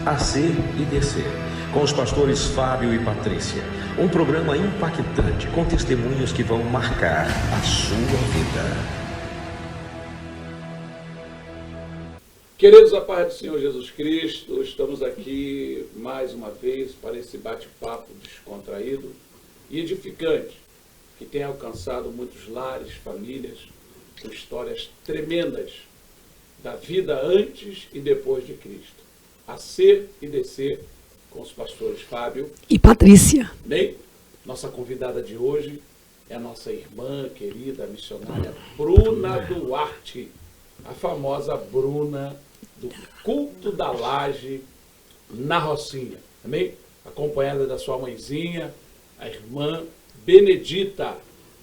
AC e DC, com os pastores Fábio e Patrícia. Um programa impactante com testemunhos que vão marcar a sua vida. Queridos, a paz do Senhor Jesus Cristo, estamos aqui mais uma vez para esse bate-papo descontraído e edificante, que tem alcançado muitos lares, famílias, com histórias tremendas da vida antes e depois de Cristo. AC e DC, com os pastores Fábio e Patrícia. Bem, nossa convidada de hoje é a nossa irmã querida, a missionária Bruna Duarte, a famosa Bruna do Culto da Laje na Rocinha, amém? Acompanhada da sua mãezinha, a irmã Benedita.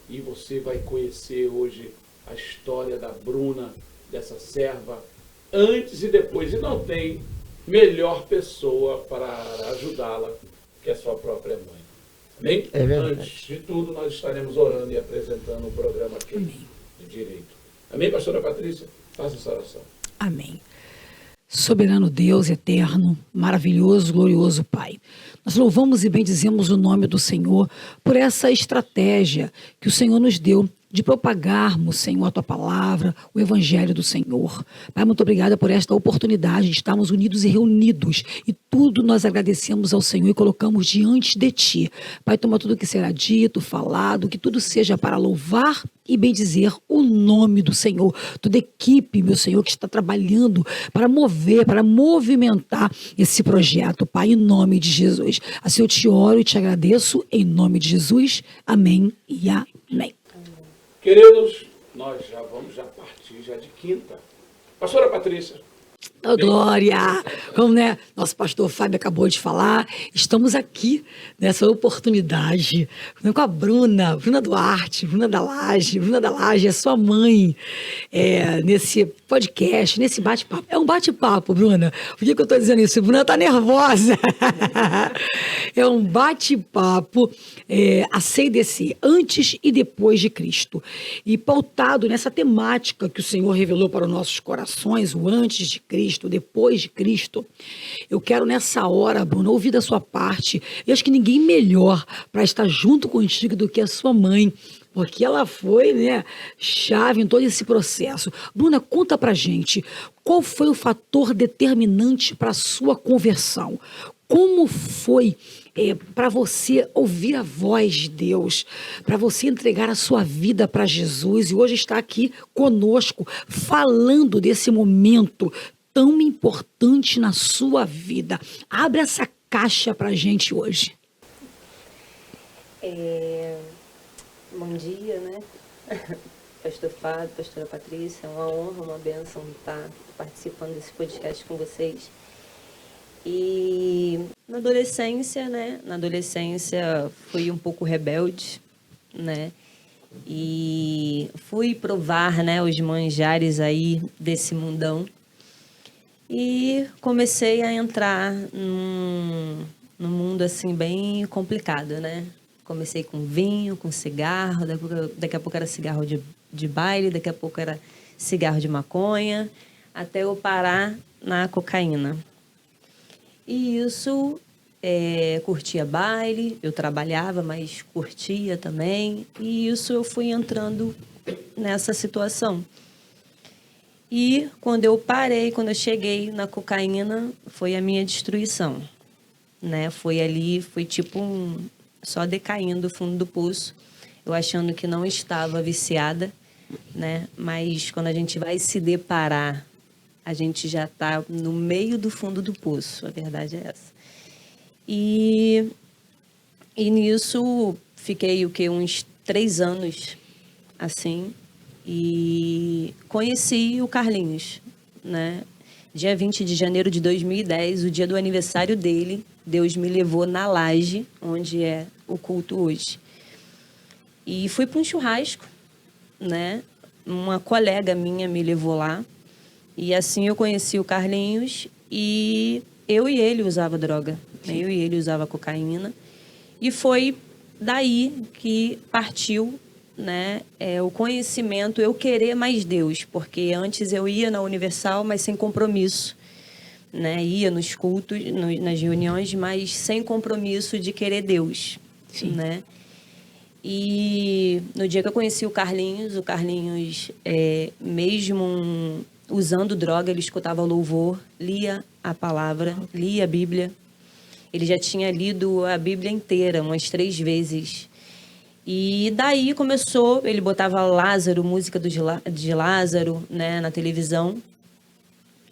E você vai conhecer hoje a história da Bruna, dessa serva, antes e depois. E não tem melhor pessoa para ajudá-la que a sua própria mãe. Amém? É verdade. Antes de tudo, nós estaremos orando e apresentando o programa aqui de direito. Amém, pastora Patrícia? Faça essa oração. Amém. Soberano Deus, eterno, maravilhoso, glorioso Pai. Nós louvamos e bendizemos o nome do Senhor por essa estratégia que o Senhor nos deu de propagarmos, Senhor, a Tua palavra, o Evangelho do Senhor. Pai, muito obrigada por esta oportunidade de estarmos unidos e reunidos. E tudo nós agradecemos ao Senhor e colocamos diante de Ti. Pai, toma tudo que será dito, falado, que tudo seja para louvar e bendizer o nome do Senhor. Toda equipe, meu Senhor, que está trabalhando para mover, para movimentar esse projeto, Pai, em nome de Jesus. Assim eu te oro e te agradeço, em nome de Jesus. Amém e amém. Queridos, nós vamos partir de quinta. Pastora Patrícia. Oh, glória! Como, né, nosso pastor Fábio acabou de falar, estamos aqui nessa oportunidade com a Bruna Duarte, Bruna da Laje, é sua mãe, nesse podcast, nesse bate-papo. É um bate-papo, Bruna. Por que eu estou dizendo isso? A Bruna está nervosa. É um bate-papo a CDC, antes e depois de Cristo. E pautado nessa temática que o Senhor revelou para os nossos corações, o antes de Cristo, depois de Cristo. Eu quero nessa hora, Bruna, ouvir da sua parte. Eu acho que ninguém melhor para estar junto contigo do que a sua mãe, porque ela foi, né, chave em todo esse processo. Bruna, conta pra gente, qual foi o fator determinante para a sua conversão? Como foi para você ouvir a voz de Deus, para você entregar a sua vida para Jesus e hoje está aqui conosco, falando desse momento tão importante na sua vida? Abre essa caixa para a gente hoje. Bom dia, né? Pastor Fábio, pastora Patrícia, é uma honra, uma bênção estar participando desse podcast com vocês. E na adolescência, né? Na adolescência fui um pouco rebelde, né? E fui provar, né, os manjares aí desse mundão. E comecei a entrar num mundo assim bem complicado, né? Comecei com vinho, com cigarro, daqui a pouco era cigarro de baile, daqui a pouco era cigarro de maconha, até eu parar na cocaína. E isso, curtia baile, eu trabalhava, mas curtia também. E isso eu fui entrando nessa situação. E quando eu cheguei na cocaína, foi a minha destruição, né? Foi tipo só decaindo o fundo do poço, eu achando que não estava viciada, né? Mas quando a gente vai se deparar, a gente já está no meio do fundo do poço, a verdade é essa. E nisso fiquei uns 3 anos assim, e conheci o Carlinhos, né? Dia 20 de janeiro de 2010, o dia do aniversário dele, Deus me levou na Laje, onde é o culto hoje. E fui para um churrasco, né? Uma colega minha me levou lá. E assim eu conheci o Carlinhos e eu e ele usava droga. Eu e ele usava cocaína. E foi daí que partiu, né, o conhecimento, eu querer mais Deus. Porque antes eu ia na Universal, mas sem compromisso. né? Ia nos cultos, nas reuniões, mas sem compromisso de querer Deus, né? E no dia que eu conheci o Carlinhos, mesmo usando droga, ele escutava louvor, lia a palavra, lia a Bíblia. Ele já tinha lido a Bíblia inteira umas 3 vezes. E daí começou, ele botava Lázaro, música de Lázaro, né, na televisão.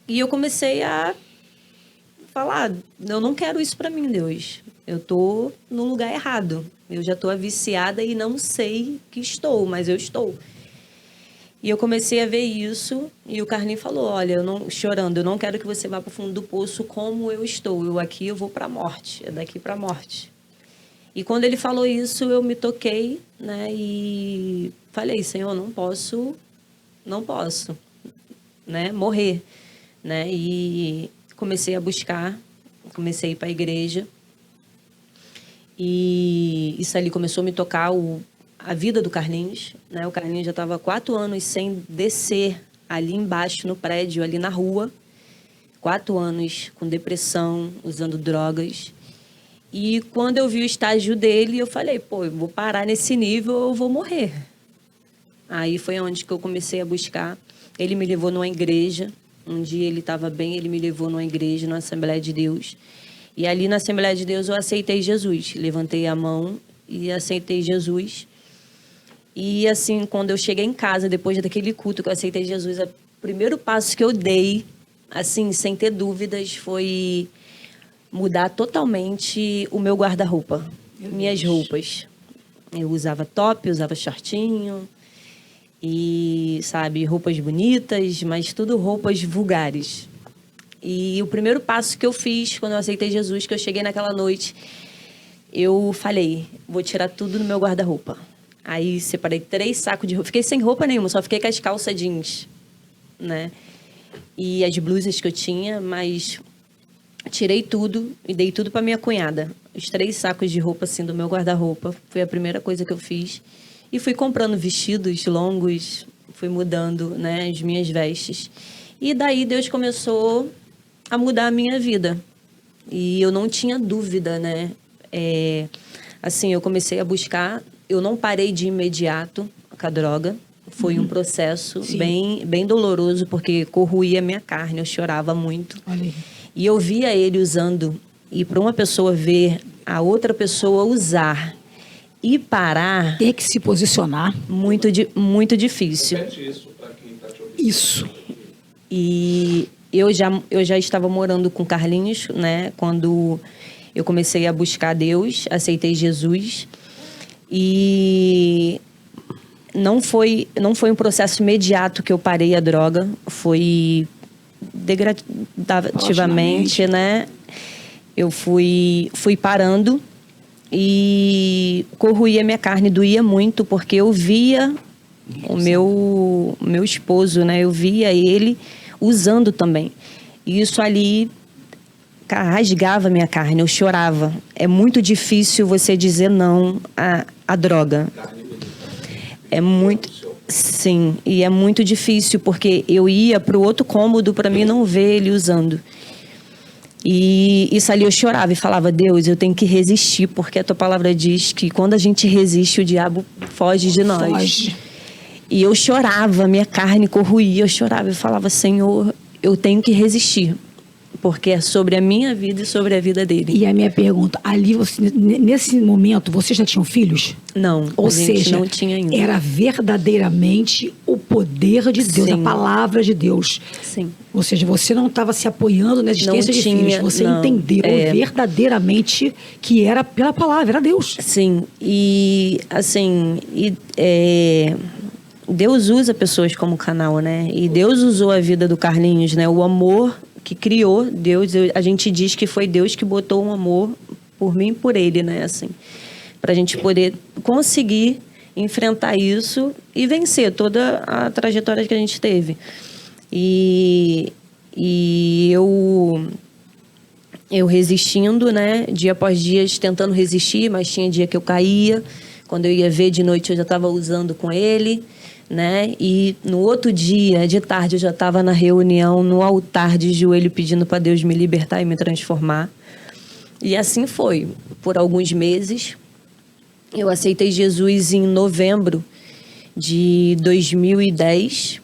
E eu comecei a falar, eu não quero isso para mim, Deus. Eu tô no lugar errado. Eu já tô viciada e não sei que estou, mas eu estou. E eu comecei a ver isso e o Carlinhos falou, olha, chorando, eu não quero que você vá para o fundo do poço como eu estou. Eu vou para a morte, é daqui para a morte. E quando ele falou isso, eu me toquei, né, e falei, Senhor, não posso, né, morrer, né, e comecei a buscar, comecei a ir para a igreja, e isso ali começou a me tocar a vida do Carlinhos, né, o Carlinhos já estava 4 anos sem descer ali embaixo no prédio, ali na rua, 4 anos com depressão, usando drogas. E quando eu vi o estágio dele, eu falei, pô, eu vou parar nesse nível ou eu vou morrer. Aí foi onde que eu comecei a buscar. Ele me levou numa igreja. Um dia ele estava bem, ele me levou numa igreja, na Assembleia de Deus. E ali na Assembleia de Deus eu aceitei Jesus. Levantei a mão e aceitei Jesus. E assim, quando eu cheguei em casa, depois daquele culto que eu aceitei Jesus, o primeiro passo que eu dei, assim, sem ter dúvidas, foi mudar totalmente o meu guarda-roupa, minhas roupas. Eu usava top, usava shortinho e, sabe, roupas bonitas, mas tudo roupas vulgares. E o primeiro passo que eu fiz quando eu aceitei Jesus, que eu cheguei naquela noite, eu falei, vou tirar tudo do meu guarda-roupa. Aí separei 3 sacos de roupa, fiquei sem roupa nenhuma, só fiquei com as calças jeans, né? E as blusas que eu tinha, mas tirei tudo e dei tudo para minha cunhada. Os 3 sacos de roupa, assim, do meu guarda-roupa. Foi a primeira coisa que eu fiz. E fui comprando vestidos longos, fui mudando, né, as minhas vestes. E daí Deus começou a mudar a minha vida. E eu não tinha dúvida, né? Assim, eu comecei a buscar. Eu não parei de imediato com a droga. Foi um processo bem doloroso, porque corroía a minha carne, eu chorava muito. Olha aí. E eu via ele usando, e para uma pessoa ver a outra pessoa usar e parar... Ter que se posicionar. Muito difícil. Repete isso para quem está te ouvindo. Isso. E eu já estava morando com Carlinhos, né? Quando eu comecei a buscar Deus, aceitei Jesus. E não foi um processo imediato que eu parei a droga, foi degradativamente, né? Eu fui parando e corroía minha carne, doía muito, porque eu via o meu esposo, né? Eu via ele usando também. E isso ali rasgava minha carne, eu chorava. É muito difícil você dizer não à droga. É muito... Sim, e é muito difícil, porque eu ia para o outro cômodo para mim não ver ele usando. E isso ali eu chorava e falava, Deus, eu tenho que resistir, porque a tua palavra diz que quando a gente resiste, o diabo foge de nós. Foge. E eu chorava, minha carne corroía, eu chorava e falava, Senhor, eu tenho que resistir, porque é sobre a minha vida e sobre a vida dele. E a minha pergunta, ali, nesse momento, vocês já tinham filhos? Não, ou seja, não tinha ainda. Era verdadeiramente o poder de Deus, a palavra de Deus. Sim. Ou seja, você não estava se apoiando na existência de filhos, você entendeu verdadeiramente que era pela palavra, era Deus. Sim, e assim, Deus usa pessoas como canal, né? E Deus usou a vida do Carlinhos, né? O amor que criou Deus, a gente diz que foi Deus que botou um amor por mim e por ele, né? Assim, pra gente poder conseguir enfrentar isso e vencer toda a trajetória que a gente teve. E eu resistindo, né? Dia após dia tentando resistir, mas tinha dia que eu caía. Quando eu ia ver de noite, eu já estava usando com ele, né? E no outro dia, de tarde, eu já estava na reunião, no altar de joelho, pedindo para Deus me libertar e me transformar. E assim foi, por alguns meses. Eu aceitei Jesus em novembro de 2010.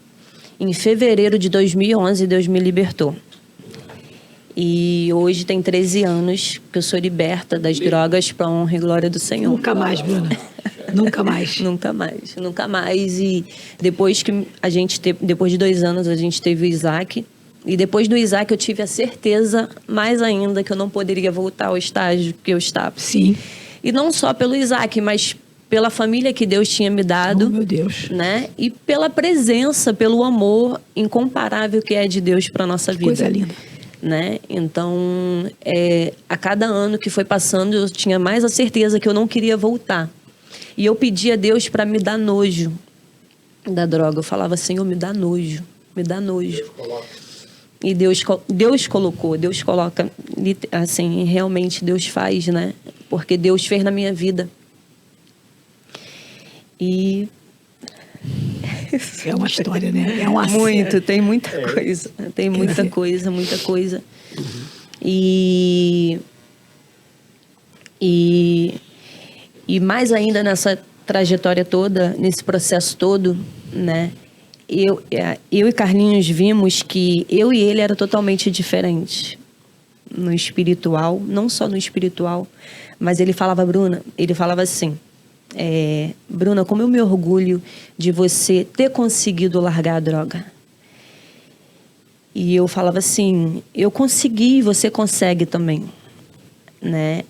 Em fevereiro de 2011, Deus me libertou. E hoje tem 13 anos que eu sou liberta das drogas para a honra e glória do Senhor. Nunca mais, Bruna. Nunca mais. Nunca mais, nunca mais. E depois que a gente depois de 2 anos, a gente teve o Isaac. E depois do Isaac, eu tive a certeza, mais ainda, que eu não poderia voltar ao estágio que eu estava. Sim. E não só pelo Isaac, mas pela família que Deus tinha me dado. Oh, meu Deus. Né? E pela presença, pelo amor incomparável que é de Deus para nossa vida. Coisa linda. Né? Então, a cada ano que foi passando, eu tinha mais a certeza que eu não queria voltar. E eu pedia a Deus para me dar nojo da droga. Eu falava, Senhor, me dá nojo, me dá nojo. E Deus coloca, assim, realmente Deus faz, né? Porque Deus fez na minha vida. E... É uma história, né? É uma muito, tem muita coisa. Tem muita coisa, muita coisa. E mais ainda nessa trajetória toda, nesse processo todo, né? Eu e Carlinhos vimos que eu e ele era totalmente diferente no espiritual, não só no espiritual, mas ele falava, Bruna, ele falava assim, Bruna, como eu me orgulho de você ter conseguido largar a droga. E eu falava assim, eu consegui, você consegue também, né?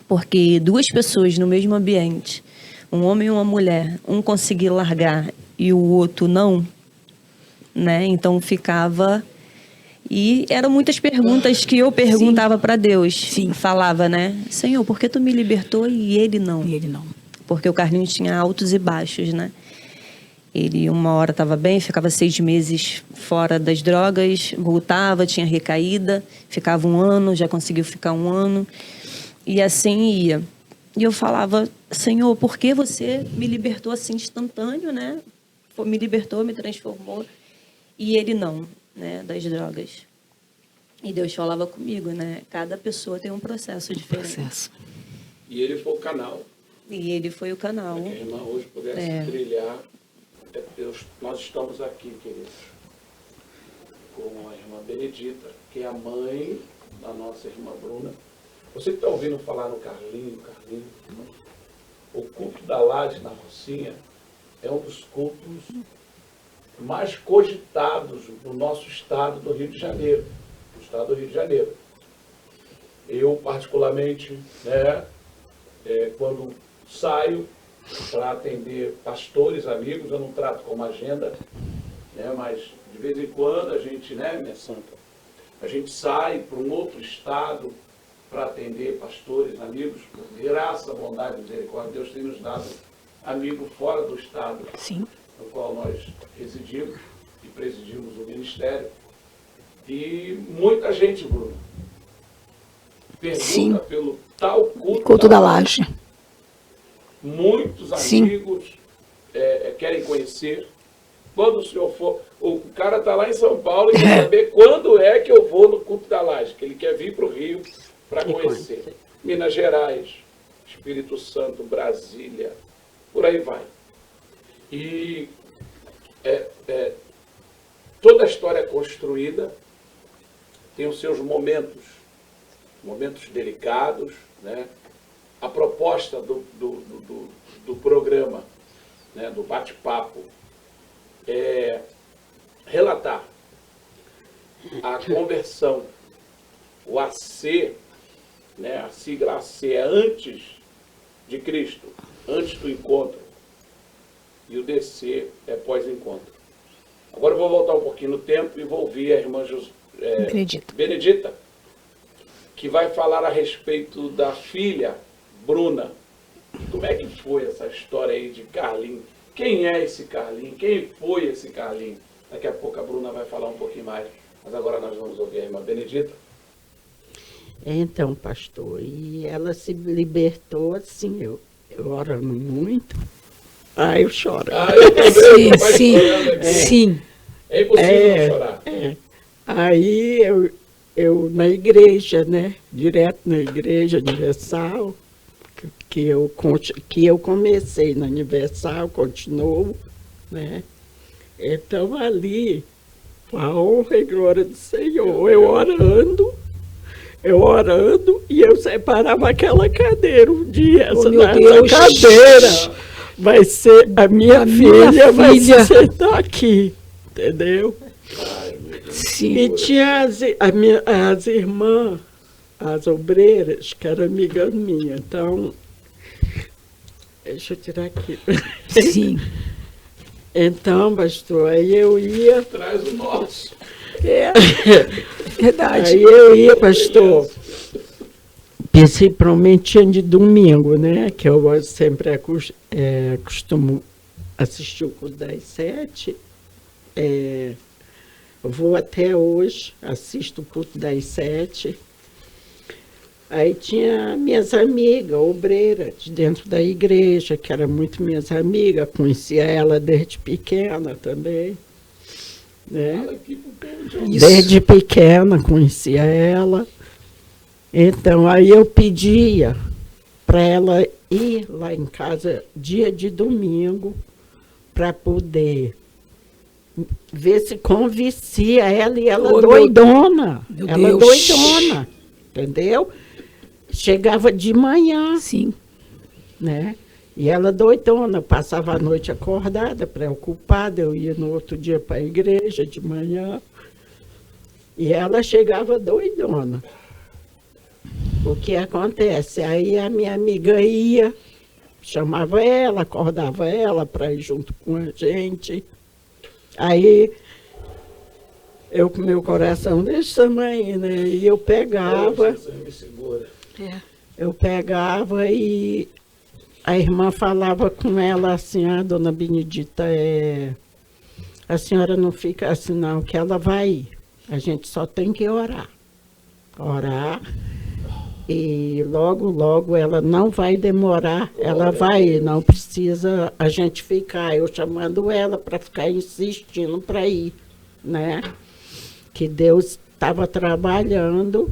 Porque 2 pessoas no mesmo ambiente, um homem e uma mulher, um conseguir largar e o outro não, né? Então ficava... E eram muitas perguntas que eu perguntava para Deus. Sim. Falava, né? Senhor, por que tu me libertou e ele não? E ele não. Porque o Carlinhos tinha altos e baixos, né? Ele uma hora estava bem, ficava 6 meses fora das drogas, voltava, tinha recaída, ficava 1 ano, já conseguiu ficar 1 ano. E assim ia. E eu falava, Senhor, por que você me libertou assim instantâneo, né? Me libertou, me transformou. E ele não, né? Das drogas. E Deus falava comigo, né? Cada pessoa tem um processo diferente. E ele foi o canal. E ele foi o canal. Para que a irmã hoje pudesse trilhar. Nós estamos aqui, queridos, com a irmã Benedita, que é a mãe da nossa irmã Bruna. Você que está ouvindo falar no Carlinho, o culto da Laje na Rocinha é um dos cultos mais cogitados no nosso estado do Rio de Janeiro. No estado do Rio de Janeiro. Eu, particularmente, né, quando saio para atender pastores, amigos, eu não trato como agenda, né, mas de vez em quando a gente, né, minha santa, a gente sai para um outro estado para atender pastores, amigos, por graça, bondade e misericórdia. Deus tem nos dado amigos fora do estado Sim. no qual nós residimos e presidimos o ministério. E muita gente, Bruno, pergunta Sim. pelo tal Culto da Laje. Muitos amigos querem conhecer. Quando o senhor for... O cara está lá em São Paulo e quer saber quando é que eu vou no culto da Laje, que ele quer vir para o Rio para conhecer. Minas Gerais, Espírito Santo, Brasília, por aí vai. E toda a história é construída, tem os seus momentos delicados, né? A proposta do programa, né, do bate-papo, é relatar a conversão, o AC, né, a sigla AC é antes de Cristo, antes do encontro, e o DC é pós-encontro. Agora eu vou voltar um pouquinho no tempo e vou ouvir a irmã Benedita, que vai falar a respeito da filha Bruna. Como é que foi essa história aí de Carlinho? Quem é esse Carlinho? Quem foi esse Carlinho? Daqui a pouco a Bruna vai falar um pouquinho mais. Mas agora nós vamos ouvir a irmã Benedita. Então, pastor, e ela se libertou assim, eu orando muito, Aí eu choro. Eu tô vendo Sim, o pai sim, chorando aqui. sim. É impossível não chorar. Aí eu na igreja, né? Direto na igreja Universal, que eu comecei na Universal, continuo, né? Então ali, com a honra e glória do Senhor, eu orando e eu separava aquela cadeira. Um dia, Oh, essa meu Deus. cadeira vai ser a minha filha, vai se filha. sentar aqui, entendeu? Sim. E tinha as irmãs, as obreiras, que eram amigas minhas. Então, deixa eu tirar aqui. Sim. Então, pastor, aí eu ia. Traz o nosso. Verdade. Aí eu ia, pastor, principalmente dia de domingo, né? Que eu sempre costumo assistir o culto das 7. Vou até hoje, assisto o culto das 7. Aí tinha minhas amigas, obreiras, de dentro da igreja, que eram muito minhas amigas, conhecia ela desde pequena também. Né? Fala aqui pro povo de Isso. Desde pequena conhecia ela. Então, aí eu pedia para ela ir lá em casa dia de domingo para poder ver se convencia ela e ela Oh, doidona. meu Ela Deus. doidona, entendeu? Chegava de manhã, Sim. né? E ela doidona, passava a noite acordada, preocupada, eu ia no outro dia para a igreja de manhã. E ela chegava doidona. O que acontece? Aí a minha amiga ia, chamava ela, acordava ela para ir junto com a gente. Aí eu com meu coração desse tamanho, né? E eu pegava. Você me segura. Eu pegava e a irmã falava com ela assim, dona Benedita, a senhora não fica assim não, que ela vai ir. A gente só tem que orar. Orar. E logo, logo ela não vai demorar, ela vai ir, não precisa a gente ficar. Eu chamando ela para ficar insistindo para ir, né? Que Deus estava trabalhando.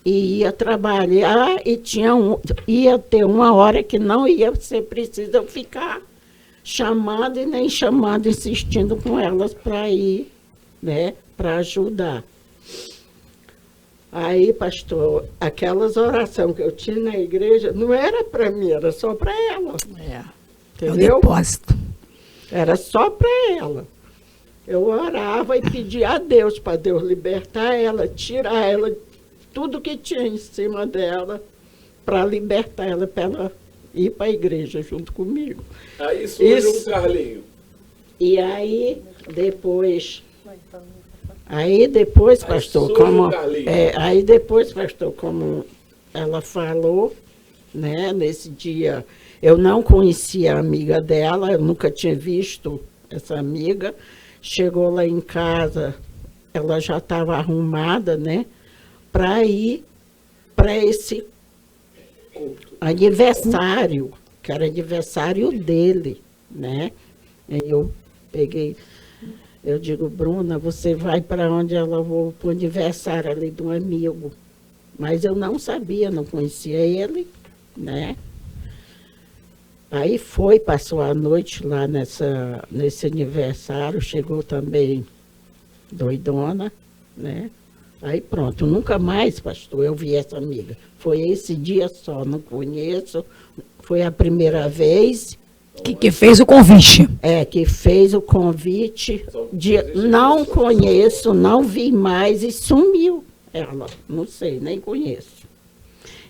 E ia trabalhar e ia ter uma hora que não ia ser preciso eu ficar chamando e nem chamando, insistindo com elas para ir, né, para ajudar. Aí, pastor, aquelas orações que eu tinha na igreja não era para mim, era só para ela. É o Entendeu? depósito. Era só para ela. Eu orava e pedia a Deus para Deus libertar ela, tirar ela tudo que tinha em cima dela, para libertar ela, para ela ir para a igreja junto comigo. Aí surge Isso. um Carlinho. E aí, depois, pastor, surge o Carlinho. aí depois, pastor, como ela falou, né, nesse dia, eu não conhecia a amiga dela, eu nunca tinha visto essa amiga. Chegou lá em casa, ela já estava arrumada, né, para ir para esse aniversário, que era aniversário dele, né? E eu peguei, eu digo, Bruna, você vai para onde ela vou para o aniversário ali de um amigo. Mas eu não sabia, não conhecia ele, né? Aí foi, passou a noite lá nesse aniversário, chegou também doidona, né? Aí pronto, nunca mais, pastor, eu vi essa amiga. Foi esse dia só, não conheço. Foi a primeira vez. Que fez o convite. Que fez o convite. Não conheço, não vi mais e sumiu ela. Não sei, nem conheço.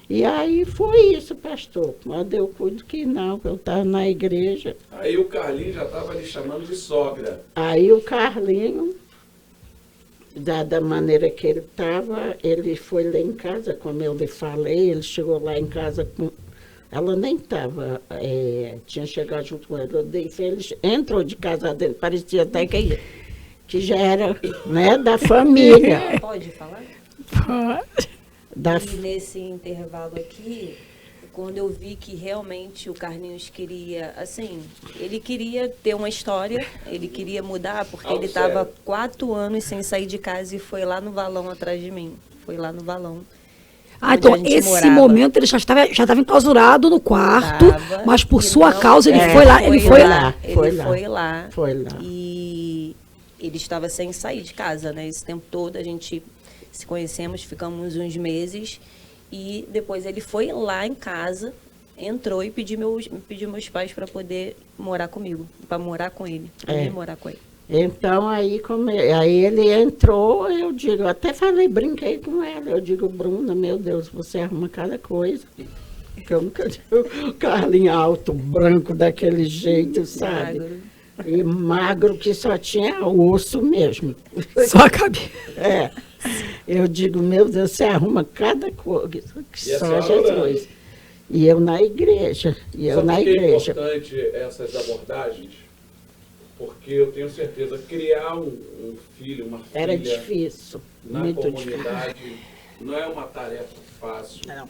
E aí foi isso, pastor. Mas eu cuido que não, que eu estava na igreja. Aí o Carlinho já estava lhe chamando de sogra. Aí o Carlinho, da maneira que ele estava, ele foi lá em casa, como eu lhe falei, ele chegou lá em casa com... Ela nem estava, tinha chegado junto com ela. Ele entrou de casa dentro, parecia até que já era, né, da família. Pode falar? Da, E nesse intervalo aqui, quando eu vi que realmente o Carlinhos queria, assim, ele queria ter uma história, ele queria mudar, porque ele estava 4 anos sem sair de casa e foi lá no valão atrás de mim. Foi lá no valão. Então, esse momento ele já estava enclausurado no quarto, mas por sua causa ele foi lá. Ele foi lá. E ele estava sem sair de casa, né? Esse tempo todo a gente se conhecemos, ficamos uns meses e depois ele foi lá em casa, entrou e pediu meus pais para poder morar comigo, para morar com ele, morar com ele. Então, aí ele entrou, eu digo, até brinquei com ela, eu digo, Bruna, meu Deus, você arruma cada coisa. Que eu nunca vi o Carlinhos alto, branco, daquele jeito, sabe? Magro. E magro, que só tinha osso mesmo. Só a cabeça. Eu digo, meu Deus, você arruma cada coisa, que só Jesus. E eu na igreja, É importante essas abordagens? Porque eu tenho certeza, criar um filho, uma filha... Era difícil, na muito comunidade difícil. não é uma tarefa fácil. Não.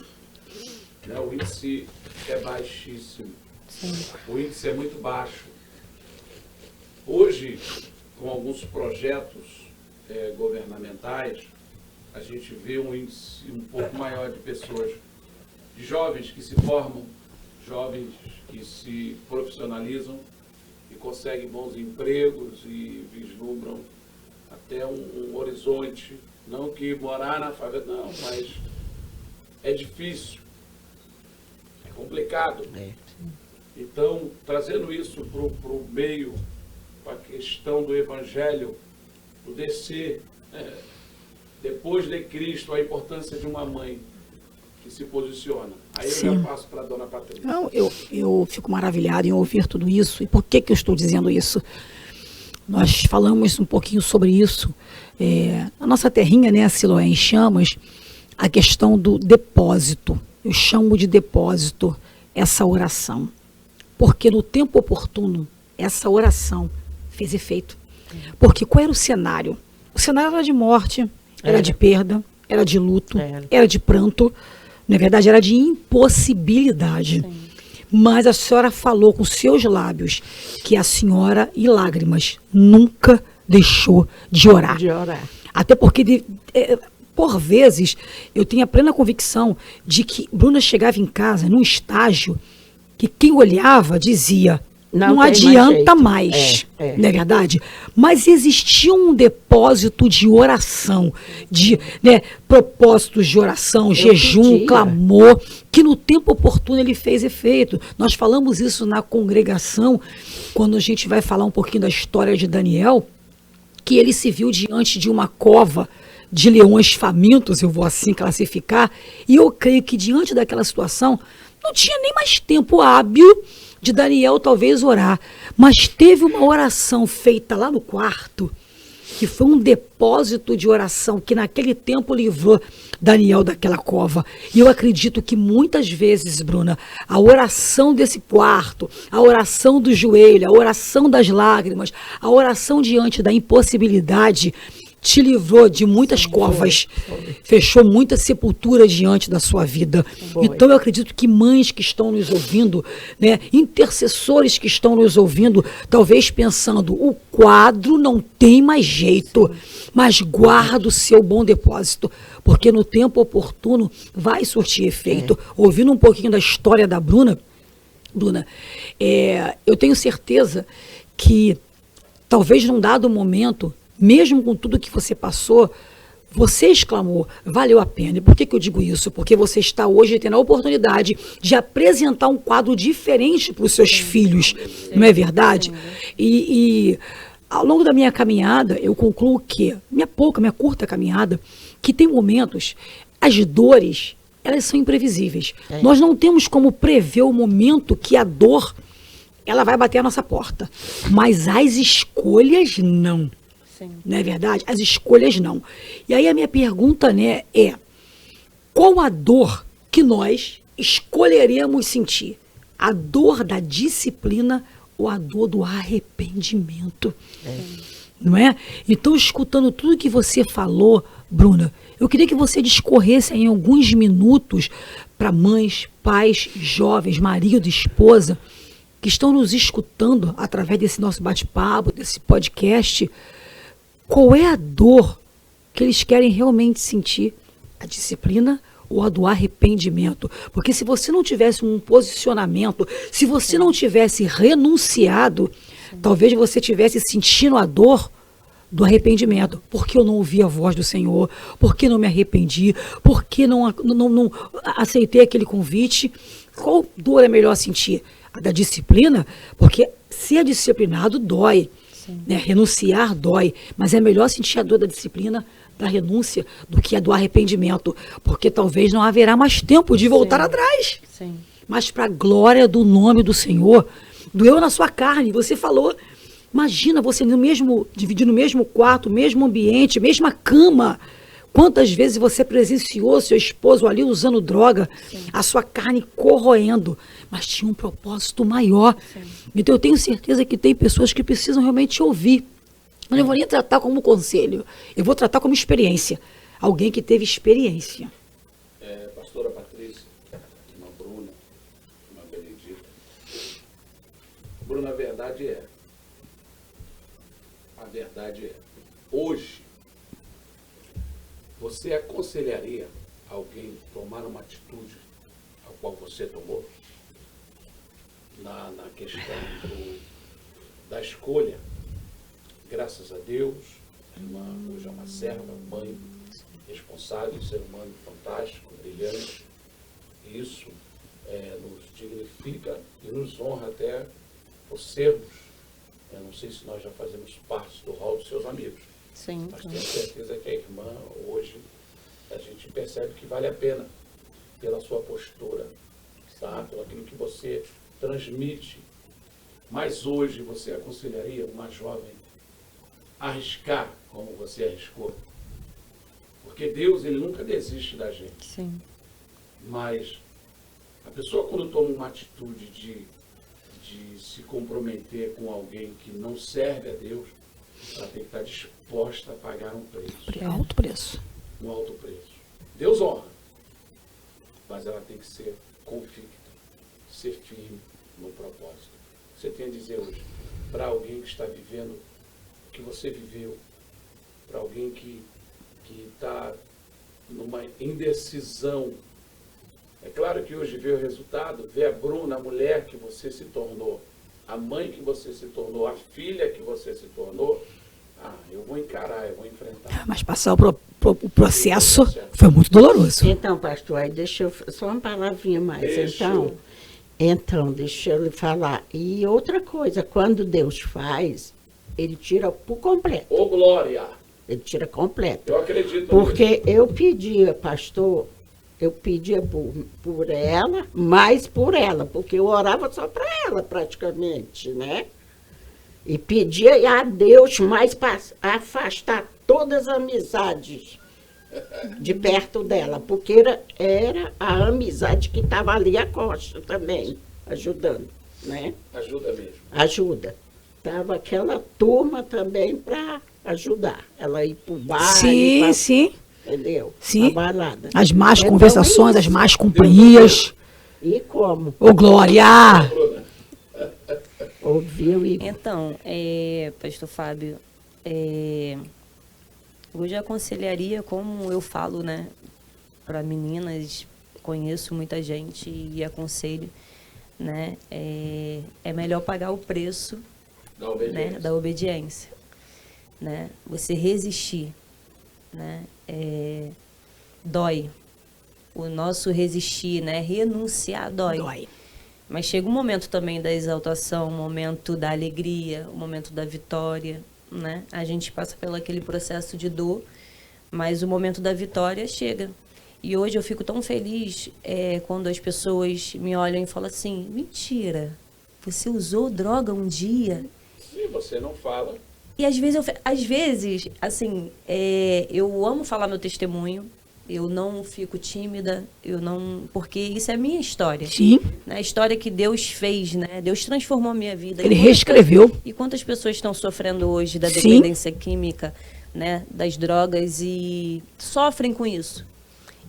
Né? O índice é baixíssimo. Sim. O índice é muito baixo. Hoje, com alguns projetos governamentais, a gente vê um índice um pouco maior de pessoas, de jovens que se formam, jovens que se profissionalizam, conseguem bons empregos e vislumbram até um horizonte, não que morar na favela, não, mas é difícil, é complicado. Então, trazendo isso para o meio, para a questão do Evangelho, do descer, depois de Cristo, a importância de uma mãe que se posiciona. Aí eu já passo para a dona Patrícia. Não, eu fico maravilhada em ouvir tudo isso. E por que eu estou dizendo isso? Nós falamos um pouquinho sobre isso. A nossa terrinha, né, a Siloé em Chamas, a questão do depósito. Eu chamo de depósito essa oração. Porque no tempo oportuno, essa oração fez efeito. Porque qual era o cenário? O cenário era de morte, era de perda, era de luto, era de pranto. Na verdade, era de impossibilidade. Sim. Mas a senhora falou com seus lábios que a senhora, em lágrimas, nunca deixou de orar. Até porque, por vezes, eu tenho a plena convicção de que Bruna chegava em casa num estágio que quem olhava dizia, não adianta mais, não é verdade? Mas existia um depósito de oração, de propósitos de oração, jejum, clamor, que no tempo oportuno ele fez efeito. Nós falamos isso na congregação, quando a gente vai falar um pouquinho da história de Daniel, que ele se viu diante de uma cova de leões famintos, eu vou assim classificar, e eu creio que diante daquela situação, não tinha nem mais tempo hábil de Daniel talvez orar, mas teve uma oração feita lá no quarto, que foi um depósito de oração que naquele tempo livrou Daniel daquela cova. E eu acredito que muitas vezes, Bruna, a oração desse quarto, a oração do joelho, a oração das lágrimas, a oração diante da impossibilidade, te livrou de muitas covas, fechou muita sepultura diante da sua vida. Então eu acredito que mães que estão nos ouvindo, né, intercessores que estão nos ouvindo, talvez pensando, o quadro não tem mais jeito, mas guarda o seu bom depósito, porque no tempo oportuno vai surtir efeito. Ouvindo um pouquinho da história da Bruna, eu tenho certeza que talvez num dado momento, mesmo com tudo que você passou, você exclamou, valeu a pena. E por que eu digo isso? Porque você está hoje tendo a oportunidade de apresentar um quadro diferente para os seus filhos, não é verdade? E ao longo da minha caminhada, eu concluo que, minha curta caminhada, que tem momentos, as dores, elas são imprevisíveis. Nós não temos como prever o momento que a dor, ela vai bater a nossa porta. Mas as escolhas, não. Sim. Não é verdade? As escolhas não. E aí a minha pergunta, né, é qual a dor que nós escolheremos sentir? A dor da disciplina ou a dor do arrependimento? Não é? Então, escutando tudo que você falou, Bruna, eu queria que você discorresse em alguns minutos para mães, pais, jovens, marido, esposa, que estão nos escutando através desse nosso bate-papo, desse podcast, qual é a dor que eles querem realmente sentir? A disciplina ou a do arrependimento? Porque se você não tivesse um posicionamento, se você não tivesse renunciado, talvez você estivesse sentindo a dor do arrependimento. Porque eu não ouvi a voz do Senhor? Porque não me arrependi? Porque não aceitei aquele convite? Qual dor é melhor sentir? A da disciplina? Porque ser disciplinado dói. Né? Renunciar dói. Mas é melhor sentir a dor da disciplina, da renúncia, do que a do arrependimento. Porque talvez não haverá mais tempo de voltar atrás. Sim. Mas para a glória do nome do Senhor, doeu na sua carne. Você falou, imagina você dividindo o mesmo quarto, mesmo ambiente, mesma cama. Quantas vezes você presenciou seu esposo ali usando droga, a sua carne corroendo, mas tinha um propósito maior. Então eu tenho certeza que tem pessoas que precisam realmente ouvir. Eu não vou nem tratar como conselho, eu vou tratar como experiência. Alguém que teve experiência. Pastora Patrícia, irmã Bruna, irmã Benedita. Bruna, a verdade é, hoje, você aconselharia alguém tomar uma atitude a qual você tomou? Na questão da escolha? Graças a Deus, a irmã hoje é uma serva, mãe, responsável, ser humano fantástico, brilhante. Isso nos dignifica e nos honra até por sermos. Eu não sei se nós já fazemos parte do hall dos seus amigos. Sim. Mas tenho certeza que a irmã, hoje, a gente percebe que vale a pena pela sua postura, tá? Pelo aquilo que você transmite. Mas hoje você aconselharia uma jovem a arriscar como você arriscou? Porque Deus, ele nunca desiste da gente. Sim. Mas a pessoa, quando toma uma atitude de se comprometer com alguém que não serve a Deus, ela tem que estar disposta a pagar um preço. Alto preço. Um alto preço. Deus honra, mas ela tem que ser convicta, ser firme no propósito. Você tem a dizer hoje, para alguém que está vivendo o que você viveu, para alguém que está numa indecisão. É claro que hoje vê o resultado, vê a Bruna, a mulher que você se tornou, a mãe que você se tornou, a filha que você se tornou. Eu vou encarar, eu vou enfrentar. Mas passar o processo foi muito doloroso. Então, pastor, aí deixa eu... Só uma palavrinha mais. Então, deixa eu lhe falar. E outra coisa, quando Deus faz, ele tira por completo. Ô, glória! Ele tira completo. Eu acredito. Porque eu pedia, pastor, por ela, mais por ela, porque eu orava só para ela, praticamente, né? E pedia a Deus mais para afastar todas as amizades de perto dela, porque era a amizade que estava ali a costa também, ajudando, né? Ajuda mesmo. Ajuda. Estava aquela turma também para ajudar. Ela ir para o bar. Sim. Entendeu? Sim. A balada. As más Então, conversações, isso. as más companhias. E como? Ô, Glória! Ouviu e... Então, pastor Fábio, hoje eu aconselharia, como eu falo, né, para meninas, conheço muita gente e aconselho, né, é melhor pagar o preço Da obediência. né, da obediência, né, você resistir, né, dói. O nosso resistir, né, renunciar dói. Mas chega um momento também da exaltação, um momento da alegria, um momento da vitória, né? A gente passa pelo aquele processo de dor, mas o momento da vitória chega. E hoje eu fico tão feliz quando as pessoas me olham e falam assim, mentira, você usou droga um dia? Se você não fala... E às vezes, assim, eu amo falar meu testemunho, eu não fico tímida, porque isso é a minha história. Sim. A história que Deus fez, né? Deus transformou a minha vida. Ele reescreveu. E quantas pessoas estão sofrendo hoje da Sim. dependência química, né, das drogas e sofrem com isso.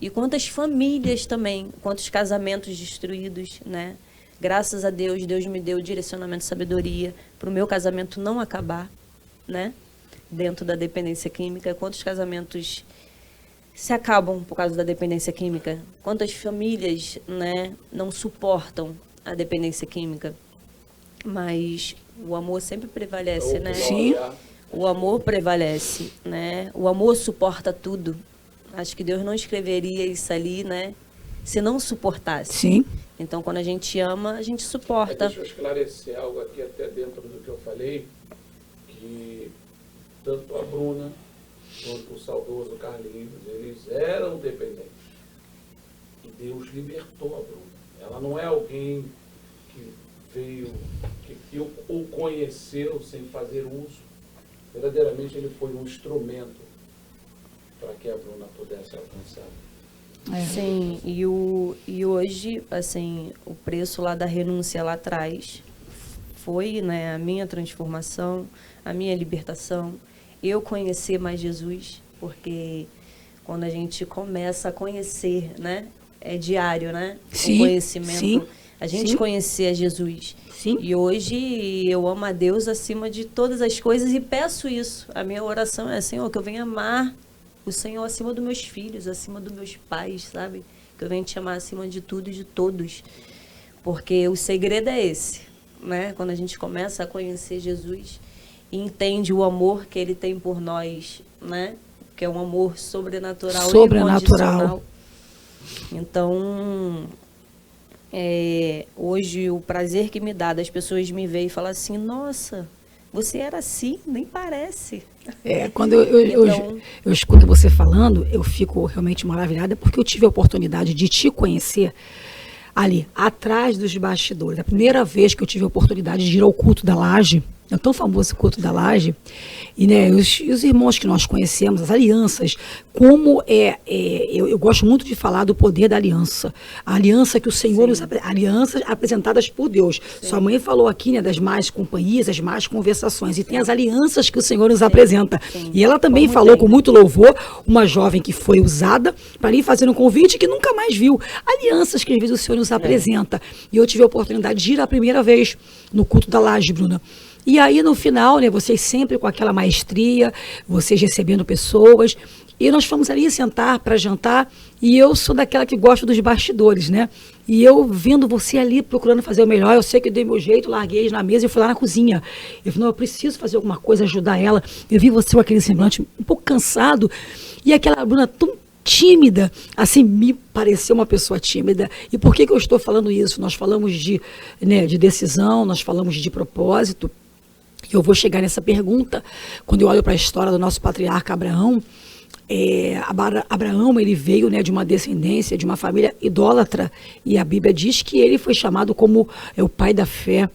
E quantas famílias também, quantos casamentos destruídos, né? Graças a Deus, Deus me deu direcionamento e sabedoria para o meu casamento não acabar, né? Dentro da dependência química. Quantos casamentos se acabam por causa da dependência química? Quantas famílias, né, não suportam a dependência química? Mas o amor sempre prevalece, né? Sim. O amor prevalece, né? O amor suporta tudo. Acho que Deus não escreveria isso ali, né, se não suportasse. Sim. Então, quando a gente ama, a gente suporta. Deixa eu esclarecer algo aqui, até dentro do que eu falei, que tanto a Bruna quanto o saudoso Carlinhos, eles eram dependentes. E Deus libertou a Bruna. Ela não é alguém que veio, que o conheceu sem fazer uso. Verdadeiramente ele foi um instrumento para que a Bruna pudesse alcançar. Sim, e hoje, assim, o preço lá da renúncia lá atrás foi, né, a minha transformação, a minha libertação, eu conhecer mais Jesus, porque quando a gente começa a conhecer, né, é diário, né, Sim, o conhecimento, sim, a gente sim. conhecer a Jesus. Sim. E hoje eu amo a Deus acima de todas as coisas e peço isso. A minha oração é, Senhor, que eu venha amar o Senhor acima dos meus filhos, acima dos meus pais, sabe? Que eu venha te amar acima de tudo e de todos. Porque o segredo é esse, né? Quando a gente começa a conhecer Jesus e entende o amor que Ele tem por nós, né? Que é um amor sobrenatural. Sobrenatural. E incondicional. Então, hoje o prazer que me dá das pessoas me ver e falar assim, nossa, você era assim, nem parece. Quando eu escuto você falando, eu fico realmente maravilhada, porque eu tive a oportunidade de te conhecer ali, atrás dos bastidores. A primeira vez que eu tive a oportunidade de ir ao culto da Laje, é tão famoso o culto da Laje, e né, os irmãos que nós conhecemos, as alianças, como eu gosto muito de falar do poder da aliança. A aliança que o Senhor nos alianças apresentadas por Deus. Sim. Sua mãe falou aqui, né, das más companhias, as más conversações, e tem as alianças que o Senhor nos apresenta. Sim. E ela também falou com muito louvor, uma jovem que foi usada para ir fazer um convite que nunca mais viu. Alianças que às vezes o Senhor nos apresenta. E eu tive a oportunidade de ir a primeira vez no culto da Laje, Bruna. E aí, no final, né, vocês sempre com aquela maestria, vocês recebendo pessoas, e nós fomos ali sentar para jantar, e eu sou daquela que gosta dos bastidores, né? E eu vendo você ali procurando fazer o melhor, eu sei que eu dei meu jeito, larguei eles na mesa e fui lá na cozinha. Eu falei, não, eu preciso fazer alguma coisa, ajudar ela. Eu vi você com aquele semblante um pouco cansado, e aquela Bruna tão tímida, assim, me pareceu uma pessoa tímida. E por que eu estou falando isso? Nós falamos de decisão, nós falamos de propósito. Eu vou chegar nessa pergunta quando eu olho para a história do nosso patriarca Abraão. Abraão, ele veio, né, de uma descendência, de uma família idólatra, e a Bíblia diz que ele foi chamado como o pai da fé.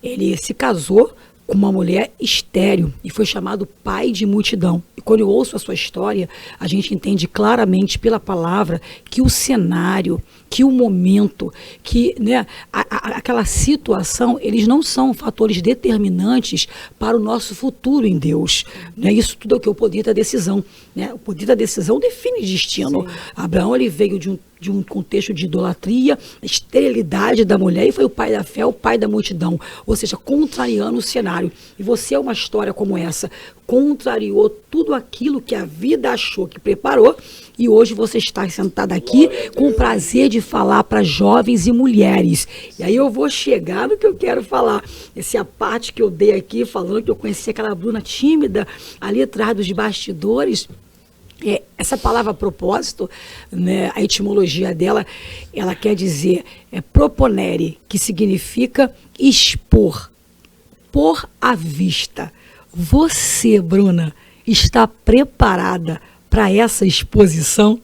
Ele se casou com uma mulher estéril e foi chamado pai de multidão. E quando eu ouço a sua história, a gente entende claramente pela palavra que o cenário, que o momento, que, né, aquela situação, eles não são fatores determinantes para o nosso futuro em Deus. Né? Isso tudo é o que é o poder da decisão. Né? O poder da decisão define destino. Sim. Abraão, ele veio de um contexto de idolatria, esterilidade da mulher, e foi o pai da fé, o pai da multidão, ou seja, contrariando o cenário. E você é uma história como essa, contrariou tudo aquilo que a vida achou que preparou, e hoje você está sentada aqui com o prazer de falar para jovens e mulheres. E aí eu vou chegar no que eu quero falar. Essa é a parte que eu dei aqui, falando que eu conheci aquela Bruna tímida, ali atrás dos bastidores. Essa palavra propósito, né, a etimologia dela, ela quer dizer proponere, que significa expor, pôr à vista. Você, Bruna, está preparada para essa exposição?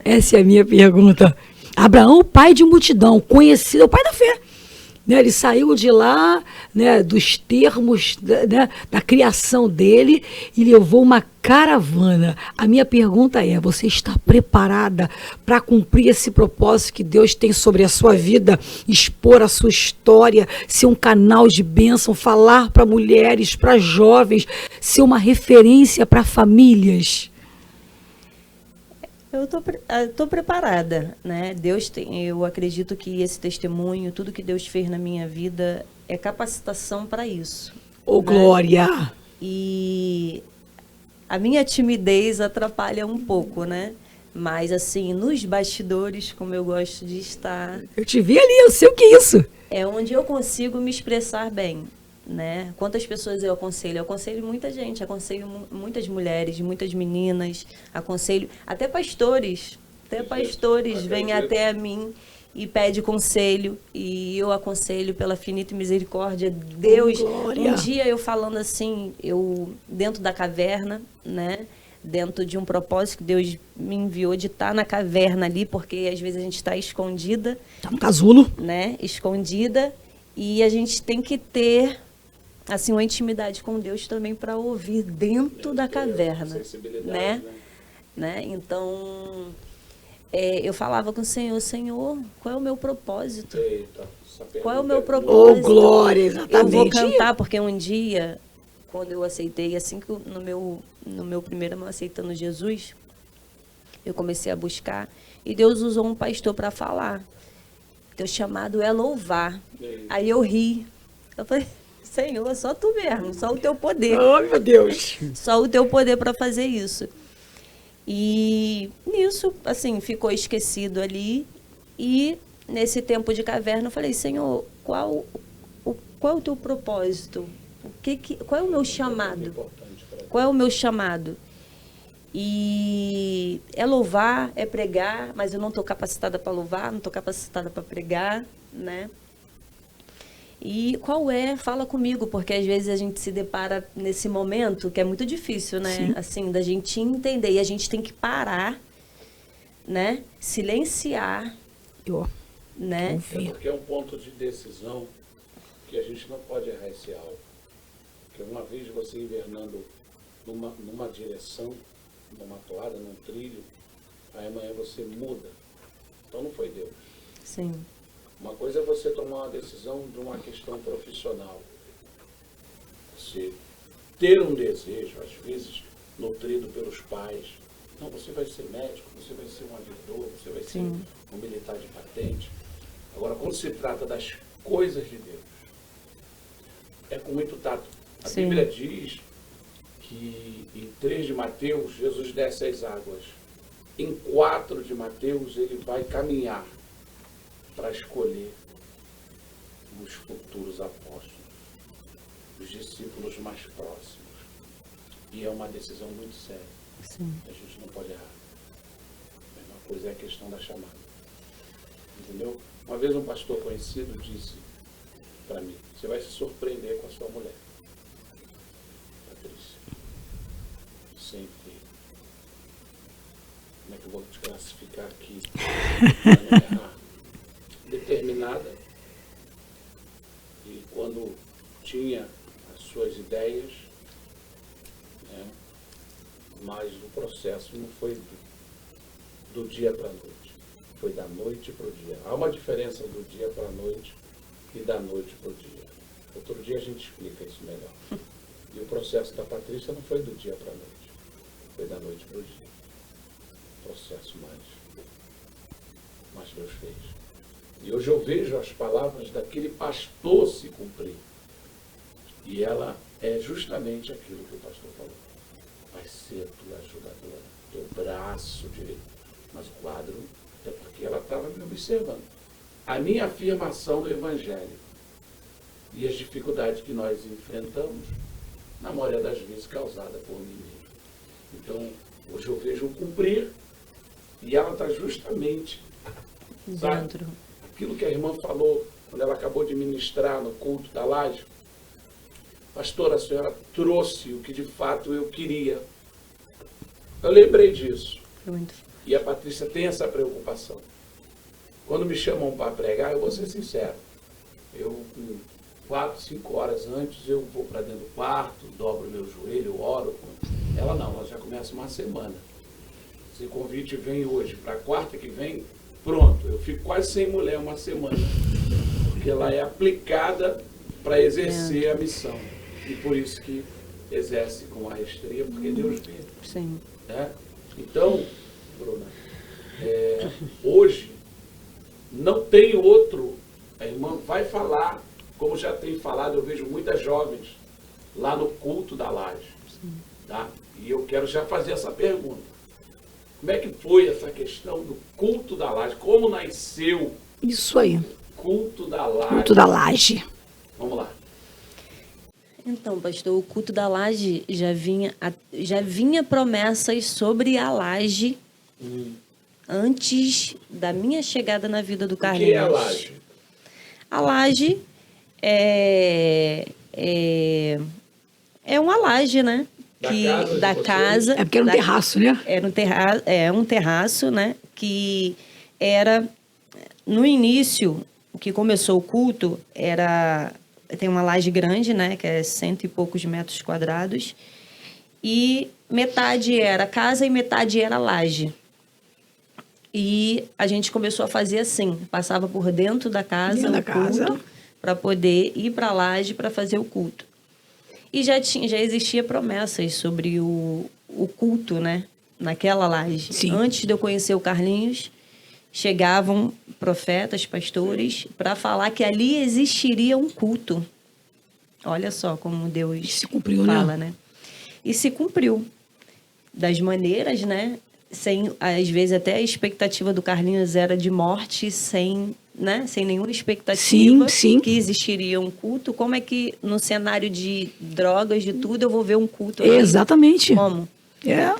Essa é a minha pergunta. Abraão, pai de multidão, conhecido, o pai da fé. né? Ele saiu de lá, né, dos termos da criação dele e levou uma caravana. A minha pergunta é: você está preparada para cumprir esse propósito que Deus tem sobre a sua vida, expor a sua história, ser um canal de bênção, falar para mulheres, para jovens, ser uma referência para famílias? Eu tô preparada, né? Eu acredito que esse testemunho, tudo que Deus fez na minha vida é capacitação para isso. Ô, né? glória! E a minha timidez atrapalha um pouco, né? Mas, assim, nos bastidores, como eu gosto de estar, Eu te vi ali, eu sei o que é isso. é onde eu consigo me expressar bem, né? Quantas pessoas eu aconselho? Eu aconselho muita gente, aconselho muitas mulheres, muitas meninas, aconselho até pastores. Até pastores vêm até a mim e pedem conselho, e eu aconselho pela finita misericórdia de Deus. Glória! Um dia eu falando assim, eu dentro da caverna, né? Dentro de um propósito que Deus me enviou de estar na caverna ali, porque às vezes a gente está escondida, Tá no casulo. né? Escondida, e a gente tem que ter assim uma intimidade com Deus também para ouvir dentro da caverna, Sensibilidade, né? Então, eu falava com o Senhor: Senhor, qual é o meu propósito? Eita, essa Qual é o pergunta meu muito- propósito? Ô, glória, Eu vou exatamente. cantar, porque um dia, quando eu aceitei, assim que no meu primeiro ano aceitando Jesus, eu comecei a buscar, e Deus usou um pastor para falar. Teu chamado é louvar. Aí eu ri. Eu falei: Senhor, só tu mesmo, só o teu poder. Oh, meu Deus. Só o teu poder para fazer isso. E nisso, assim, ficou esquecido ali. E nesse tempo de caverna, eu falei: Senhor, qual é o teu propósito? Qual é o meu chamado? Qual é o meu chamado? E é louvar, é pregar, mas eu não estou capacitada para louvar, não estou capacitada para pregar, né? E qual é? Fala comigo, porque às vezes a gente se depara nesse momento que é muito difícil, né? Sim. Assim, da gente entender. E a gente tem que parar, né? Silenciar, Ó, né? É porque é um ponto de decisão que a gente não pode errar esse alvo. Porque uma vez você invernando numa direção, numa toada, num trilho, aí amanhã você muda. Então não foi Deus. Sim. Uma coisa é você tomar uma decisão de uma questão profissional. Você ter um desejo, às vezes nutrido pelos pais. Não, você vai ser médico, você vai ser um aviador, você vai ser um militar de patente. Agora, quando se trata das coisas de Deus, é com muito tato. A Sim. Bíblia diz que em 3 de Mateus, Jesus desce as águas. Em 4 de Mateus, ele vai caminhar para escolher os futuros apóstolos, os discípulos mais próximos. E é uma decisão muito séria. Sim. A gente não pode errar. A mesma coisa é a questão da chamada. Entendeu? Uma vez um pastor conhecido disse para mim: você vai se surpreender com a sua mulher, Patrícia. Sempre. Como é que eu vou te classificar aqui? Para não errar. Determinada, e quando tinha as suas ideias, né, mas o processo não foi do dia para a noite, foi da noite para o dia. Há uma diferença do dia para a noite e da noite para o dia. Outro dia a gente explica isso melhor. E o processo da Patrícia não foi do dia para a noite, foi da noite para o dia. Processo mais Deus fez. E hoje eu vejo as palavras daquele pastor se cumprir. E ela é justamente aquilo que o pastor falou. Vai ser a tua ajudadora, teu braço direito. Mas o quadro é porque ela estava me observando. A minha afirmação do Evangelho e as dificuldades que nós enfrentamos, na maioria das vezes causada por mim mesmo. Então, hoje eu vejo o cumprir e ela está justamente, sabe? Dentro. Aquilo que a irmã falou, quando ela acabou de ministrar no culto da laje, pastora, a senhora trouxe o que de fato eu queria. Eu lembrei disso. Foi muito. E a Patrícia tem essa preocupação. Quando me chamam para pregar, eu vou ser sincero. eu, 4, 5 horas antes, eu vou para dentro do quarto, dobro meu joelho, oro. Ela não, ela já começa uma semana. Se o convite vem hoje, para quarta que vem, pronto, eu fico quase sem mulher uma semana. Porque ela é aplicada para exercer a missão. E por isso que exerce com maestria, porque Deus vê. Sim. Né? Então, Bruna, hoje não tem outro, a irmã vai falar, como já tem falado, eu vejo muitas jovens lá no culto da laje. Tá? E eu quero já fazer essa pergunta. Como é que foi essa questão do culto da laje? Como nasceu Isso aí. o culto da laje? Culto da laje. Vamos lá. Então, pastor, o culto da laje já vinha promessas sobre a laje antes da minha chegada na vida do O que Carlinhos. é a laje? A laje é uma laje, né? Da casa de vocês? É porque era um terraço, né? Era um terraço, né? Que era, no início, o que começou o culto, tem uma laje grande, né? Que é 100 e poucos metros quadrados. E metade era casa e metade era laje. E a gente começou a fazer assim, passava por dentro da casa, Dentro da casa. para poder ir para a laje para fazer o culto. E já existia promessas sobre o culto, né? Naquela laje. Sim. Antes de eu conhecer o Carlinhos, chegavam profetas, pastores, para falar que ali existiria um culto. Olha só como Deus Se cumpriu, fala, né? E se cumpriu. Das maneiras, né? Sem, às vezes, até a expectativa do Carlinhos era de morte, sem nenhuma expectativa Sim. que existiria um culto. Como é que, no cenário de drogas, de tudo, eu vou ver um culto aqui? Exatamente. Como? É.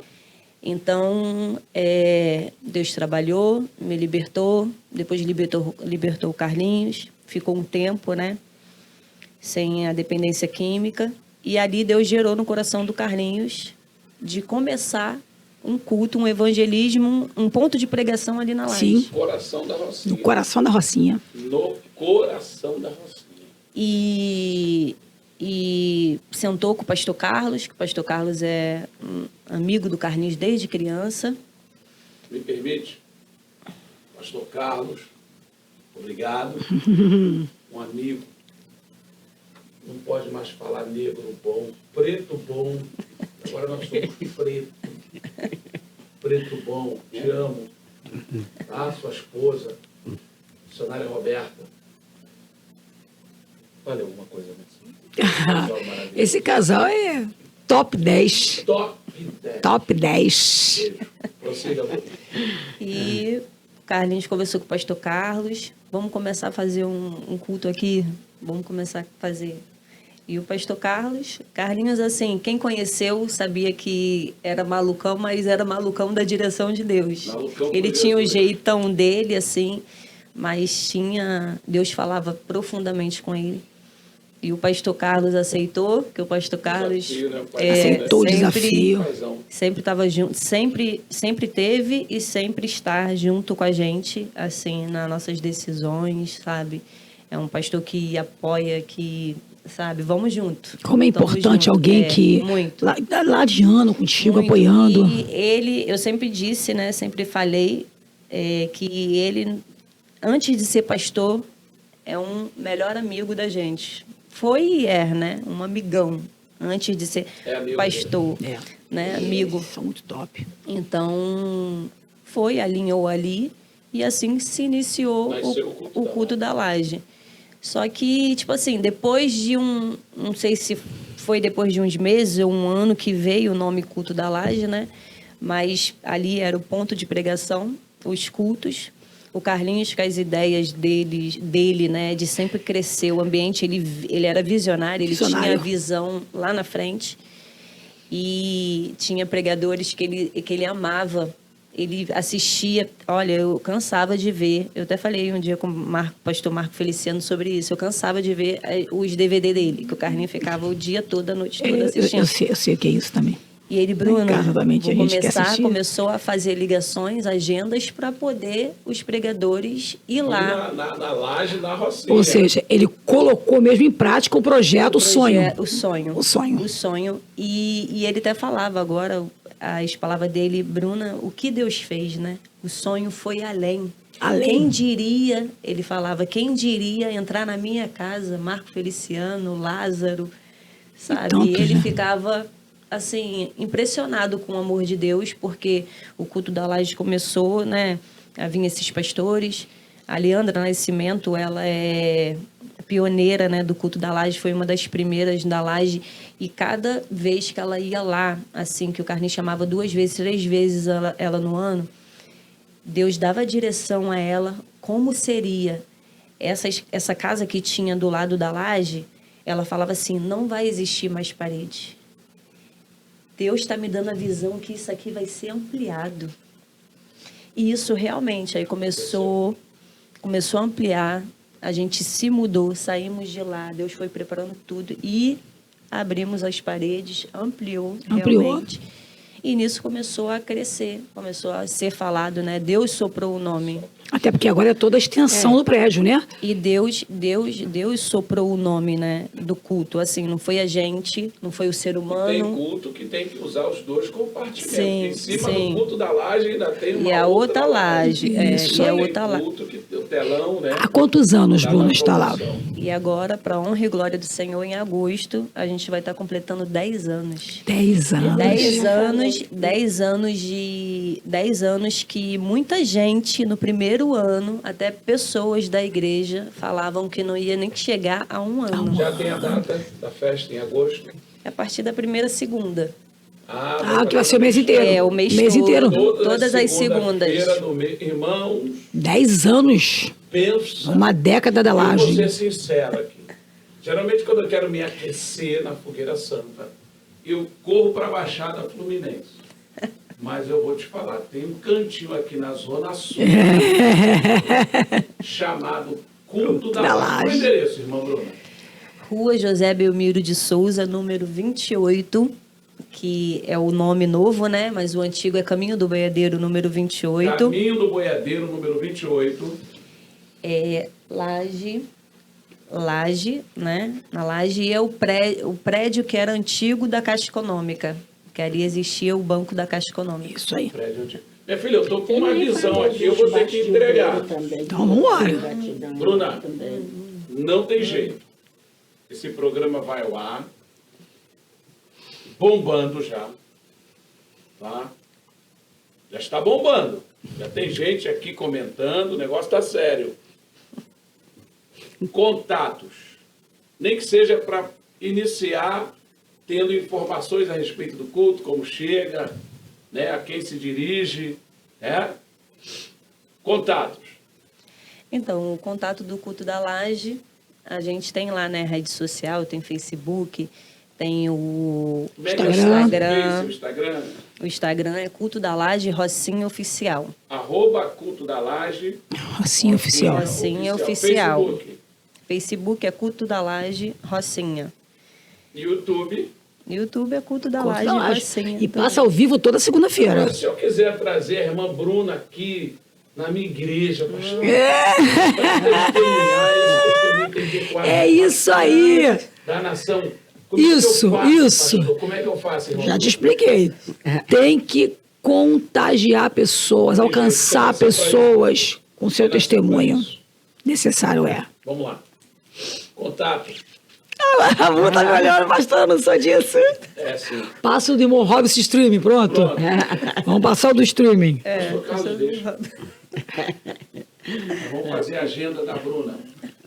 Então, Deus trabalhou, me libertou, depois libertou o Carlinhos, ficou um tempo, né, sem a dependência química, e ali Deus gerou no coração do Carlinhos de começar um culto, um evangelismo, um ponto de pregação ali na laje. Sim. Coração da Rocinha. No coração da Rocinha. No coração da Rocinha. E sentou com o pastor Carlos, que o pastor Carlos é um amigo do Carlinhos desde criança. Me permite? Pastor Carlos, obrigado. Um amigo. Não pode mais falar negro bom, preto bom. Agora nós somos preto. Preto bom, te amo. Tá? Sua esposa, missionária Roberta. Olha alguma coisa nessa. Esse casal é top 10. Top 10. Top 10. Beijo. Prossiga, Lu. E o Carlinhos conversou com o pastor Carlos. Vamos começar a fazer um culto aqui. Vamos começar a fazer. E o pastor Carlinhos, assim, quem conheceu sabia que era malucão, mas era malucão da direção de Deus. Malucão Ele por tinha o Jesus. jeitão dele, assim, mas Deus falava profundamente com ele. E o pastor Carlos aceitou, que o pastor Carlos Desafio, né? Aceitou o desafio. Paizão. sempre estava junto, sempre teve e sempre está junto com a gente, assim, nas nossas decisões, sabe? É um pastor que apoia, que, sabe, vamos junto. Como é Tamo importante junto. alguém que muito. lá de ano contigo, Muito. apoiando. E eu sempre disse, né, sempre falei que ele, antes de ser pastor, é um melhor amigo da gente. Foi e né, um amigão, antes de ser amigo pastor, né, amigo. São muito top. Então, alinhou ali, e assim se iniciou Nasceu o culto da laje. Só que, tipo assim, depois de não sei se foi depois de uns meses ou um ano que veio o nome culto da laje, né? Mas ali era o ponto de pregação, os cultos. O Carlinhos, com as ideias dele, né? De sempre crescer o ambiente, ele era visionário, ele tinha visão lá na frente. E tinha pregadores que ele amava. Ele assistia, olha, eu cansava de ver, eu até falei um dia com o pastor Marco Feliciano sobre isso, eu cansava de ver os DVD dele, que o Carlinhos ficava o dia todo, a noite toda assistindo. Eu sei o que é isso também. E ele, Bruno, Exatamente, a vou gente quer assistir. começou a fazer ligações, agendas, para poder os pregadores ir lá. Na laje da Rocinha. Ou seja, ele colocou mesmo em prática o projeto, o sonho. O sonho. O sonho. O sonho. E ele até falava agora, as palavras dele, Bruna, o que Deus fez, né? O sonho foi além. Além. Quem diria, ele falava, quem diria entrar na minha casa, Marco Feliciano, Lázaro, sabe? Tantos, E ele né? ficava, assim, impressionado com o amor de Deus, porque o culto da laje começou, né? Vinha esses pastores. A Leandra Nascimento, ela é pioneira, né, do culto da laje, foi uma das primeiras da laje, e cada vez que ela ia lá, assim, que o Carlinhos chamava 2 vezes, 3 vezes ela no ano, Deus dava direção a ela como seria essa casa que tinha do lado da laje. Ela falava assim, não vai existir mais parede. Deus está me dando a visão que isso aqui vai ser ampliado. E isso realmente, aí começou a ampliar, a gente se mudou, saímos de lá, Deus foi preparando tudo e abrimos as paredes, ampliou. Realmente. E nisso começou a crescer, começou a ser falado, né? Deus soprou o nome. Até porque agora é toda a extensão do prédio, né? E Deus soprou o nome, né, do culto. Assim, não foi a gente, não foi o ser Tem humano. culto que tem que usar os 2 compartimentos. Sim, Em cima sim. do culto da laje ainda tem uma E a outra laje. Isso. E a Tem outra laje. culto que tem o telão, né? Há quantos anos, Dá Bruna, na está lá? promoção. E agora, para honra e glória do Senhor, em agosto, a gente vai estar completando 10 anos. 10 anos. 10 anos que muita gente no primeiro ano, até pessoas da igreja, falavam que não ia nem chegar a um ano. Já tem a data da festa em agosto? É a partir da primeira segunda. Ah, que vai ser o mês inteiro. É, o mês todo. inteiro. Todas as segundas. Irmãos, 10 anos. pensa. Uma década da Eu vou laje. ser sincero aqui. Geralmente, quando eu quero me aquecer na Fogueira Santa, eu corro para a Baixada Fluminense. Mas eu vou te falar, tem um cantinho aqui na Zona Sul chamado Culto da Laje. Qual é o endereço, irmã Bruna? Rua José Belmiro de Souza, número 28, que é o nome novo, né? Mas o antigo é Caminho do Boiadeiro, número 28. Caminho do Boiadeiro, número 28. É Laje, né? Na Laje é o prédio que era antigo da Caixa Econômica, que ali existia o Banco da Caixa Econômica. Isso aí. Prédio antigo. Minha filha, eu estou com uma visão aqui, eu vou ter que entregar. Então, vamos embora. Bruna, não tem jeito. Esse programa vai ao ar, bombando já, tá? Já está bombando. Já tem gente aqui comentando, o negócio está sério. Contatos. Nem que seja para iniciar tendo informações a respeito do culto, como chega, né, a quem se dirige, né? Contatos. Então, o contato do Culto da Laje, a gente tem lá, né, rede social, tem Facebook, tem o Como é que Instagram. é o Instagram? O Instagram é Culto da Laje Rocinha Oficial. @culto da laje. Assim, oficial. Rocinha Oficial. Facebook, Facebook é Culto da Laje Rocinha. YouTube. YouTube é Culto da Culto Laje da Laje. Rocinha. E passa ao vivo toda segunda-feira. Agora, se eu quiser trazer a irmã Bruna aqui na minha igreja, pastor, para testemunhar esse testemunho que É isso aí. da nação. Isso, isso. Pastor? Como é que eu faço, irmão? Já te expliquei. Tem que contagiar pessoas, alcançar pessoas com seu testemunho. Necessário é. Vamos lá. Contato. A Bruna tá me olhando, pastor, eu não sou disso. É assim. Passa o de Mon Hobbs Streaming, pronto? Pronto. Vamos passar o do streaming. Pastor Carlos, deixa. Vamos fazer a agenda da Bruna.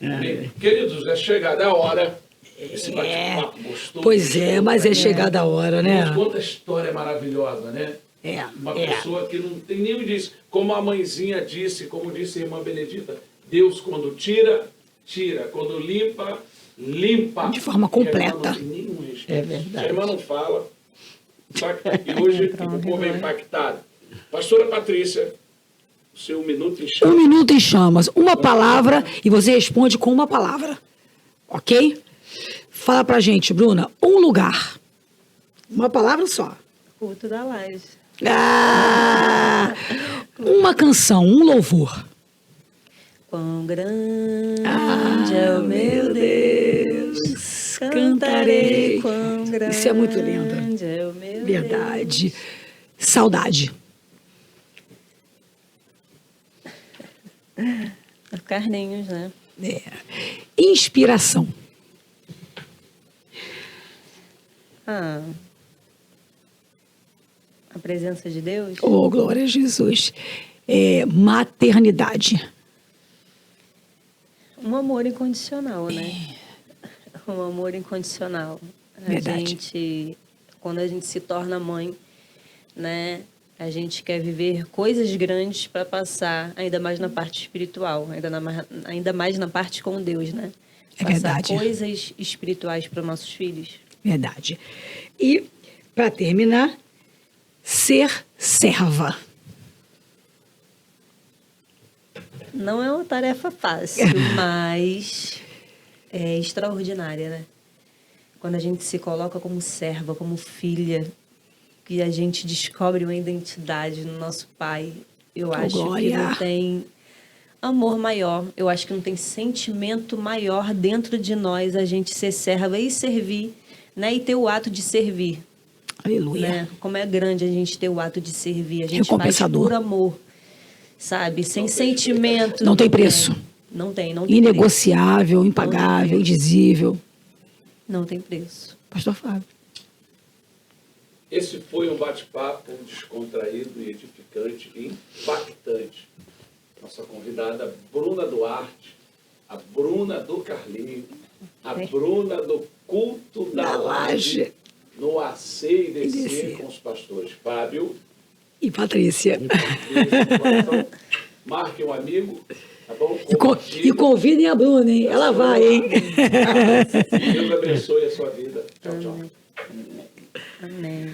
Bem, queridos, é chegada a hora. Esse bate-papo gostoso. Pois é, mas é chegada a hora, né? Nos conta a história maravilhosa, né? É, Uma é. pessoa que não tem nem disso. Como a mãezinha disse, como disse a irmã Benedita, Deus quando tira, tira. Quando limpa, limpa. De forma completa. A irmã não tem nenhum respeito. É verdade. A irmã não fala. E hoje o povo é impactado. Pastora Patrícia, o seu minuto em Um chama. minuto em chamas, uma palavra e você responde com uma palavra. Ok? Fala pra gente, Bruna, um lugar. Uma palavra só. Culto da Laje. Ah, uma canção, um louvor. Quão grande é o meu Deus, cantarei quão grande Isso é muito lindo. é o meu Verdade. Saudade. Deus. Carlinhos, né? É. Inspiração. Ah, a presença de Deus. Oh, glória a Jesus. Maternidade. Um amor incondicional, né? Um amor incondicional. Verdade. Quando a gente se torna mãe, né? A gente quer viver coisas grandes para passar, ainda mais na parte espiritual, ainda mais na parte com Deus, né? É Passar verdade. coisas espirituais para nossos filhos. Verdade. E, para terminar, ser serva. Não é uma tarefa fácil, mas é extraordinária, né? Quando a gente se coloca como serva, como filha, que a gente descobre uma identidade no nosso pai, eu acho que glória. não tem amor maior, eu acho que não tem sentimento maior dentro de nós a gente ser serva e servir, né? E ter o ato de servir. Aleluia. Né? Como é grande a gente ter o ato de servir. A gente faz Recompensador. por amor, sabe? Sem sentimento. Não tem preço. Não tem preço. Inegociável, impagável, indizível. Não tem preço. Pastor Fábio. Esse foi um bate-papo descontraído e edificante e impactante. Nossa convidada, Bruna Duarte, a Bruna do Carlinho, a Bruna do Culto da Laje, no AC e DC com os pastores Fábio E Patrícia. Então, marque um amigo, tá bom? E convidem a Bruna, hein? Ela vai, hein? Deus abençoe a sua vida. Tchau, tchau. Amém.